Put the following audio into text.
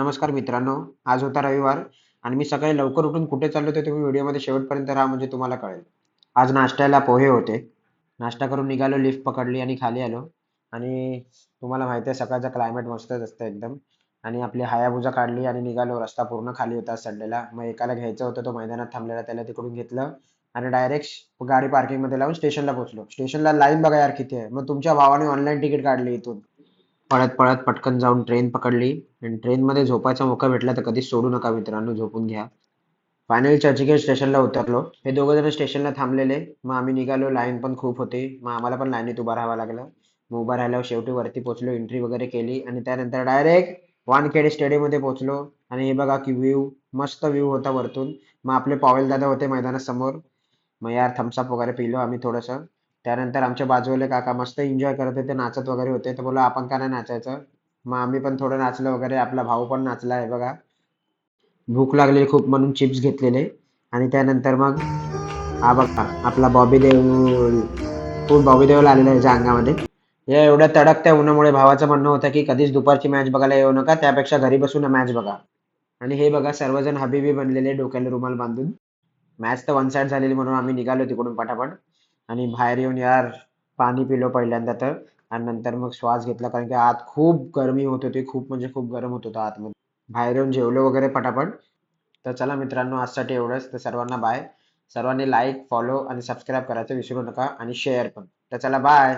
नमस्कार मित्रांनो. आज होता रविवार आणि मी सकाळी लवकर उठून कुठे चाललो ते तुम्ही व्हिडिओमध्ये शेवटपर्यंत राहा म्हणजे तुम्हाला कळेल. आज नाश्त्याला पोहे होते. नाश्ता करून निघालो, लिफ्ट पकडली आणि खाली आलो. आणि तुम्हाला माहिती आहे सकाळचं क्लायमेट मस्तच असतं एकदम. आणि आपली हायाबुजा काढली आणि निघालो. रस्ता पूर्ण खाली होता संडेला. मग एकाला घ्यायचं होतं, तो मैदानात थांबलेला, त्याला तिकडून घेतलं आणि डायरेक्ट गाडी पार्किंगमध्ये लावून स्टेशनला पोहोचलो. स्टेशनला लाईन बघा यार किती आहे. मग तुमच्या भावाने ऑनलाईन तिकीट काढली इथून. पळत पळत पटकन जाऊन ट्रेन पकडली आणि ट्रेनमध्ये झोपायचा मौका भेटला तर कधीच सोडू नका मित्रांनो, झोपून घ्या. फायनली चर्चगेट स्टेशनला उतरलो. हे दोघं जण स्टेशनला थांबलेले. मग आम्ही निघालो. लाईन पण खूप होती. मग आम्हाला पण लाईनीत उभं राहावं लागलं. मग उभं राहिल्यावर शेवटी वरती पोहोचलो, एंट्री वगैरे केली आणि त्यानंतर डायरेक्ट वानखेडे स्टेडियममध्ये पोहोचलो. आणि हे बघा की व्ह्यू, मस्त व्ह्यू होता वरतून. मग आपले पॉवेल दादा होते मैदानासमोर. मग यार थम्सअप वगैरे पिलो आम्ही थोडंसं. त्यानंतर आमचे बाजूवाले काका मस्त एन्जॉय करत होते, नाचत वगैरे होते. तर बोला आपण का नाही नाचायचं. मग आम्ही पण थोडं नाचलो वगैरे. आपला भाऊ पण नाचला आहे बघा. भूक लागलेली खूप म्हणून चिप्स घेतलेले. आणि त्यानंतर मग हा बघा आपला बॉबी देओल. खूप बॉबी देओल आलेला आहे याच्या अंगामध्ये. या एवढ्या तडकत्या उन्हामुळे भावाचं म्हणणं होतं की कधीच दुपारची मॅच बघायला येऊ नका, त्यापेक्षा घरी बसून मॅच बघा. आणि हे बघा सर्वजण हबीबी बनलेले, डोक्याला रुमाल बांधून. मॅच तर वन साइड झालेली म्हणून आम्ही निघालो तिकडून पटापट. आणि बाहेर येऊन यार पाणी पिलो पहिल्यांदा तर. आणि नंतर मग श्वास घेतला कारण की आत खूप गरमी होत होती, खूप म्हणजे खूप गरम होत होतं आतमध्ये. बाहेर येऊन जेवलो वगैरे पटापट. तर चला मित्रांनो, आजसाठी एवढंच. तर सर्वांना बाय. सर्वांनी लाईक, फॉलो आणि सबस्क्राईब करायचं विसरू नका आणि शेअर पण. तर चला बाय.